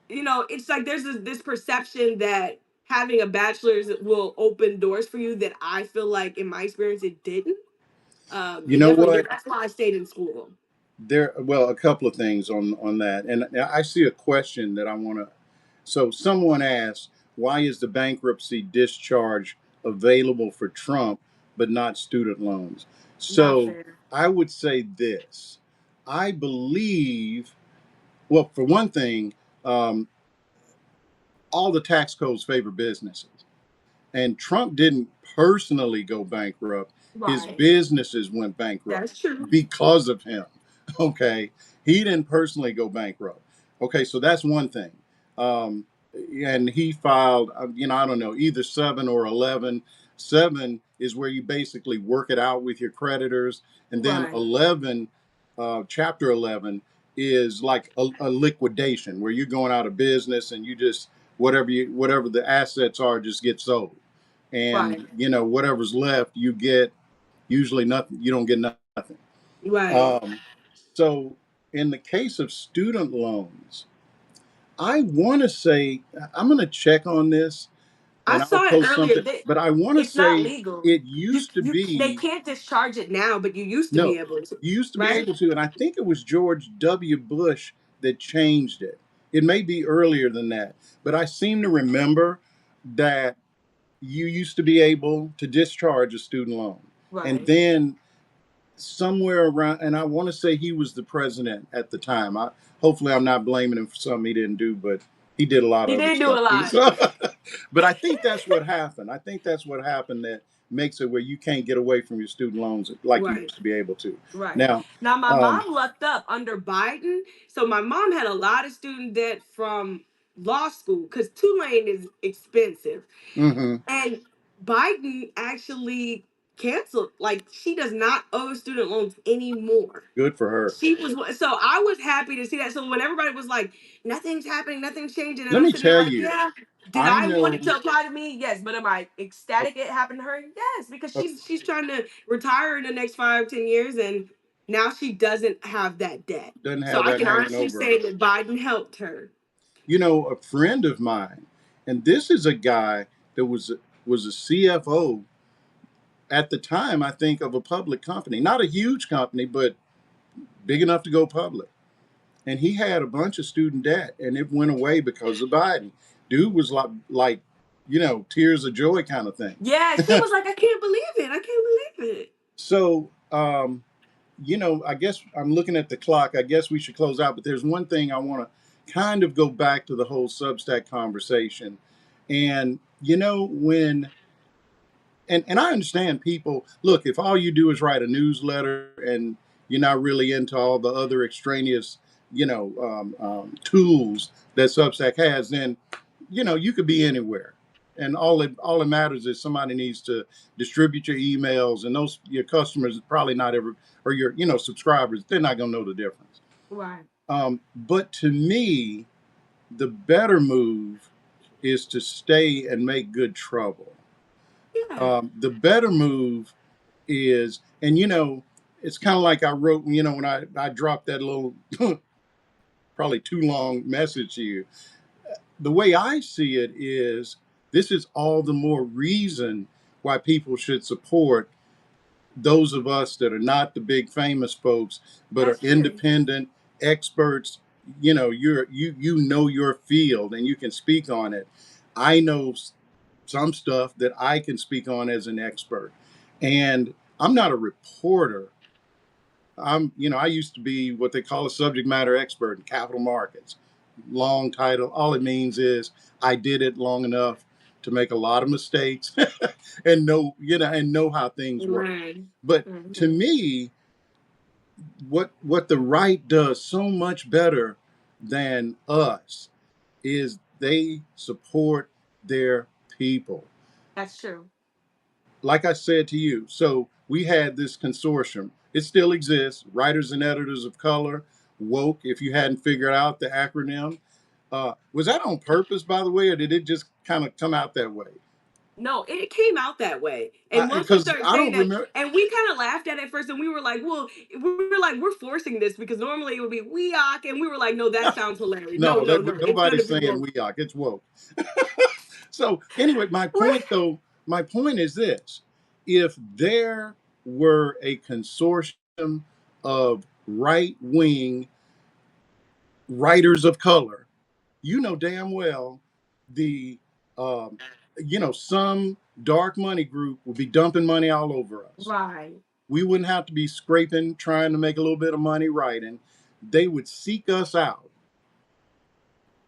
You know, it's like there's this perception that having a bachelor's will open doors for you that I feel like in my experience it didn't. You It know definitely did. what? That's why I stayed in school. Well, a couple of things on that. And I see a question that I want to. So someone asked, why is the bankruptcy discharge available for Trump, but not student loans? Not So fair. I would say this. I believe, well, for one thing, um, all the tax codes favor businesses. And Trump didn't personally go bankrupt. His Right. businesses went bankrupt That's true. because of him. Okay. He didn't personally go bankrupt. Okay. So that's one thing. Um, and he filed, I don't know, either 7 or 11. 7 is where you basically work it out with your creditors. And then Right. 11, chapter 11, is like a liquidation where you're going out of business and you just, whatever the assets are, just get sold. Right. And whatever's left you get usually nothing. You don't get nothing. Right. um, so in the case of student loans, I want to say, I'm going to check on this I and I'll saw it post earlier. something, but I want to It's not say legal. it You used to you they be. can't discharge it now, but you used to be No, able to, you used to be right? able to, and I think it was George W. Bush that changed it. It may be earlier than that, but I seem to remember that you used to be able to discharge a student loan. And Right. then somewhere around, and I want to say he was the president at the time. Hopefully I'm not blaming him for something he didn't do, but he did a lot He of other did do stuff a too. lot. So, but I think that's what happened. I think that's what happened that makes it where you can't get away from your student loans like you Right. used to be able to. Right. Now, Now, my um, mom lucked up under Biden. So, my mom had a lot of student debt from law school because Tulane is expensive. hmm And Biden actually canceled, like, she does not owe student loans anymore. good for her. She was so I was happy to see that. So when everybody was like, nothing's happening, nothing's changing, and Let I'm me sitting there tell like, you, yeah. Did I I want know. it to apply to me? Yes. But am I uh, ecstatic it happened to her? Yes, because uh, she's trying to retire in the next 5, 10 years, and now she doesn't have that debt. doesn't So have I that can hanging honestly over say her. that Biden helped her. A friend of mine, and this is a guy that was a CFO at the time, I think, of a public company, not a huge company, but big enough to go public. And he had a bunch of student debt, and it went away because of Biden. Dude was like, tears of joy kind of thing. Yeah, he was like, I can't believe it. I can't believe it. So, I guess I'm looking at the clock. I guess we should close out. But there's one thing I want to kind of go back to the whole Substack conversation. And, when and I understand people look, if all you do is write a newsletter and you're not really into all the other extraneous, tools that Substack has, then you could be anywhere. And all it matters is somebody needs to distribute your emails, and those your customers probably not ever, or your subscribers, they're not gonna know the difference. Right. But to me, the better move is to stay and make good trouble. Yeah. The better move is, and it's kind of like I wrote, when I dropped that little, probably too long message to you. The way I see it is, this is all the more reason why people should support those of us that are not the big famous folks, but are That's true. independent experts. You know your field and you can speak on it. I know some stuff that I can speak on as an expert. And I'm not a reporter. I used to be what they call a subject matter expert in capital markets. Long title. All it means is I did it long enough to make a lot of mistakes and know how things work. Right. But to Mhm. me, what the right does so much better than us is they support their people. That's true. Like I said to you, so we had this consortium. It still exists. Writers and Editors of Color, woke. If you hadn't figured out the acronym, was that on purpose, by the way, or did it just kind of come out that way? No, it came out that way. And once we Because started I saying don't that, remember. and we kind of laughed at it first, and we were like, well, we're forcing this because normally it would be weak, and we were like, no, that sounds hilarious. No, No, no, no, it's gonna nobody's be saying woke. we are. It's woke. So anyway, my point is this: if there were a consortium of right wing writers of color, you know damn well the um, some dark money group would be dumping money all over us. Right. We wouldn't have to be scraping, trying to make a little bit of money writing. They would seek us out,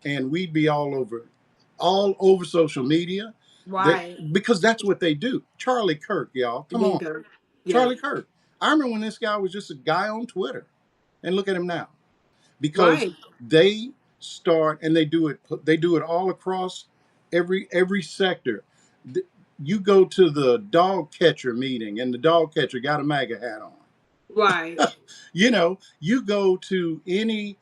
and we'd be all over all over social media. That Right. because that's what they do. Charlie Kirk, y'all, come on, Bingo. Yeah. Charlie Kirk. I remember when this guy was just a guy on Twitter, and look at him now. Because Right. they start and they do it. They do it all across every sector. You go to the dog catcher meeting, and the dog catcher got a MAGA hat on. Right. You go to any.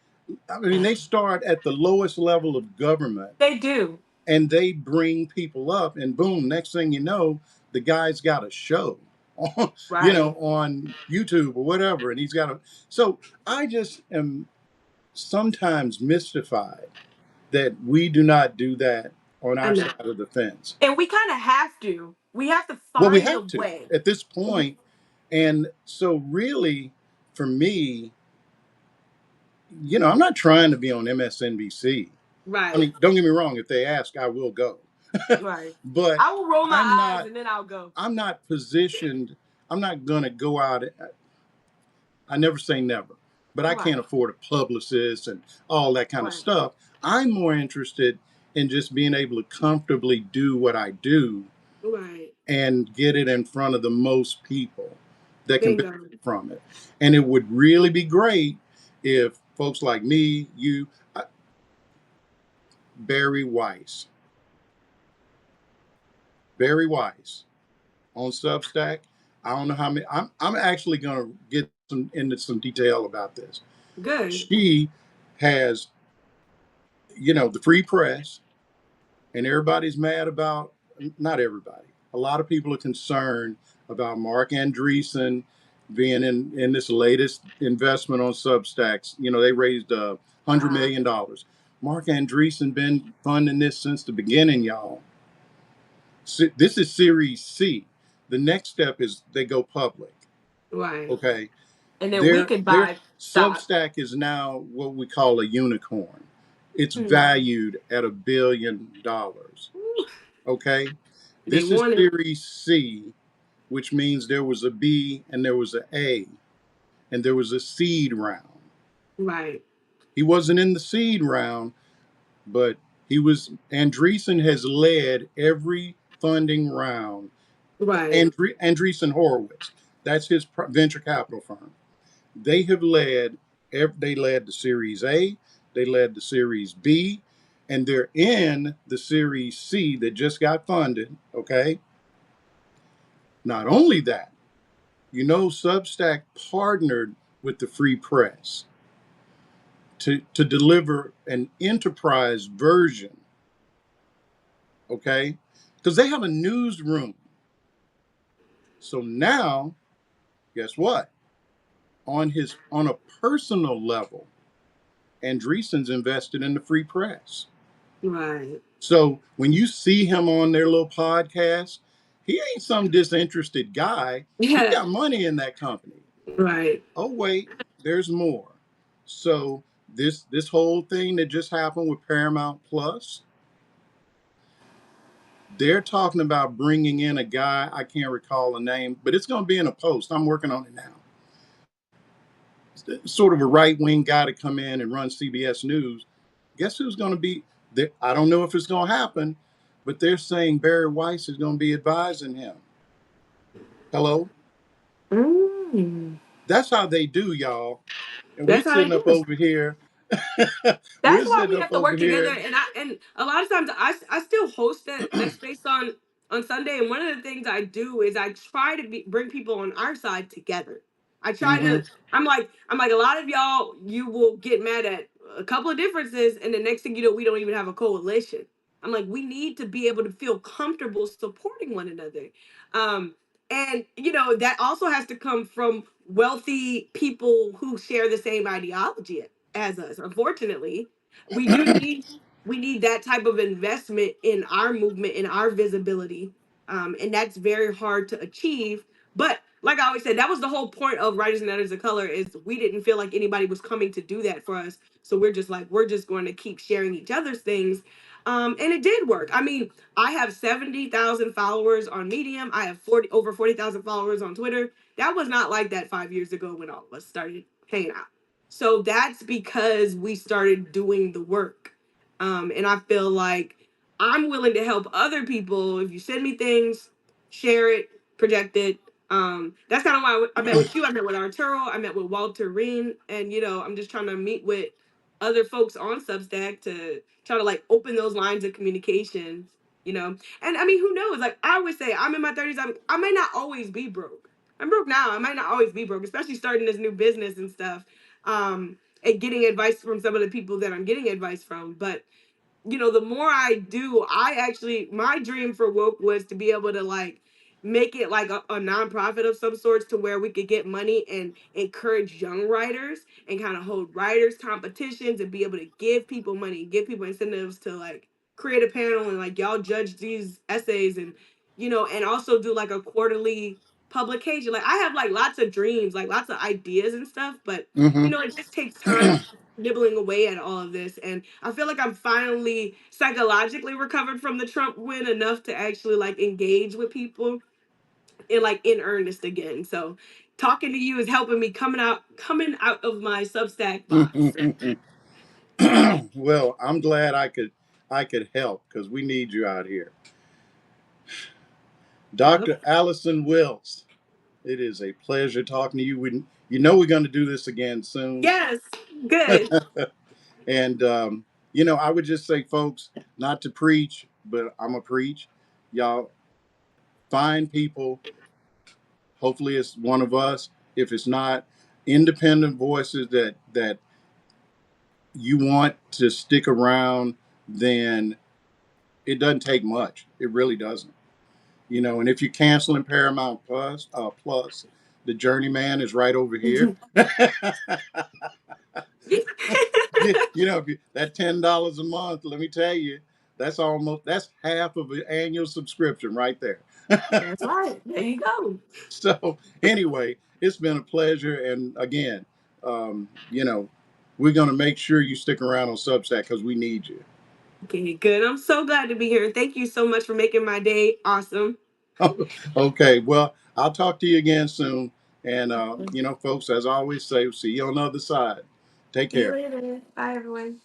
I mean, they start at the lowest level of government They do. and they bring people up, and boom, next thing you know, the guy's got a show on, Right. on YouTube or whatever, and he's got a. So I just am sometimes mystified that we do not do that on I our know. side of the fence. And we kind of have to. We have to Well, we find a have to way. at this point, and so really, for me, I'm not trying to be on MSNBC. I Right. mean, don't get me wrong. If they ask, I will go. Right. But I will roll I'm my eyes not. and then I'll go. I'm not positioned. I'm not gonna go out. I never say never, but I can't Right. afford a publicist and all that kind of Right. stuff. I'm more interested in just being able to comfortably do what I do Right. and get it in front of the most people that can Bingo. benefit from it. And it would really be great if folks like me, Barry Weiss, Barry Weiss on Substack. I don't know how many. I'm actually going to get into some detail about this. Good. She has, the free press, and everybody's mad about. Not everybody. A lot of people are concerned about Mark Andreessen being in this latest investment on Substacks. They raised $100 million. Mark Andreessen been funding this since the beginning, y'all. This is Series C. The next step is they go public. Right. Okay, And then we their could their buy stock. Substack is now what we call a unicorn. It's Hmm. valued at $1 billion. Ooh, Okay, they this is want it. Series C, which means there was a B and there was an A, and there was a seed round. Right. He wasn't in the seed round, but he was. Andreessen has led every funding round. Right. Andreessen Horowitz, that's his venture capital firm. They have led. They led the Series A. They led the Series B, and they're in the Series C that just got funded. Okay. Not only that, Substack partnered with the Free Press to deliver an enterprise version. Okay, because they have a newsroom. So now, guess what? On a personal level, Andreessen's invested in the Free Press. Right. So when you see him on their little podcast, he ain't some disinterested guy. He Yeah. got money in that company. Right. Oh wait, there's more. So this whole thing that just happened with Paramount Plus, they're talking about bringing in a guy. I can't recall the name, but it's going to be in a post. I'm working on it now. Sort of a right wing guy to come in and run CBS News. Guess who's going to be there? I don't know if it's going to happen, but they're saying Barry Weiss is going to be advising him. Hello? Mm. That's how they do, y'all. And we That's how they sitting do up it. over here. That's We're why sitting we up have to over work together. here. And a lot of times I still host that space on Sunday. And one of the things I do is I try to bring people on our side together. I try Mm-hmm. to. I'm like a lot of y'all. You will get mad at a couple of differences, and the next thing you know, we don't even have a coalition. I'm like, we need to be able to feel comfortable supporting one another. Um, and that also has to come from wealthy people who share the same ideology as us. Unfortunately, we do need we need that type of investment in our movement, in our visibility, and that's very hard to achieve. But like I always said, that was the whole point of Writers and Editors of Color, is we didn't feel like anybody was coming to do that for us. So we're just like, we're just going to keep sharing each other's things. And it did work. I mean, I have 70,000 followers on Medium. I have over 40,000 followers on Twitter. That was not like that 5 years ago when all of us started hanging out. So that's because we started doing the work. And I feel like I'm willing to help other people. If you send me things, share it, project it. That's kind of why I met with you. I met with Arturo. I met with Walter Reen, and I'm just trying to meet with other folks on Substack to try to like open those lines of communication. And I mean, who knows? Like I always say, I'm in my 30s. I might not always be broke. I'm broke now. I might not always be broke, especially starting this new business and stuff. And getting advice from some of the people that I'm getting advice from, but the more I do, I actually, my dream for Woke was to be able to like make it like a nonprofit of some sorts to where we could get money and encourage young writers and kind of hold writers competitions and be able to give people money, give people incentives to like create a panel and like y'all judge these essays and and also do like a quarterly publication. Like I have like lots of dreams, like lots of ideas and stuff, but Hmm. it just takes time nibbling away at all of this. And I feel like I'm finally psychologically recovered from the Trump win enough to actually like engage with people in like in earnest again. So talking to you is helping me coming out of my Substack box. Well, I'm glad I could help because we need you out here. Yep. Dr. Allison Wiltz, it is a pleasure talking to you. We're going to do this again soon. Yes. Good. And, I would just say, folks, not to preach, but I'm going to preach. Y'all find people. Hopefully, it's one of us. If it's not, independent voices that you want to stick around, then it doesn't take much. It really doesn't. And if you're canceling Paramount Plus, the Journeyman is right over here. That $10 a month, let me tell you, that's half of an annual subscription right there. That's right. There you go. So anyway, it's been a pleasure, and again, um, you know, we're gonna make sure you stick around on Substack because we need you. Okay, good. I'm so glad to be here. Thank you so much for making my day awesome. Okay, well, I'll talk to you again soon, and folks, as I always say, see you on the other side. Take See you care. later. Bye, everyone.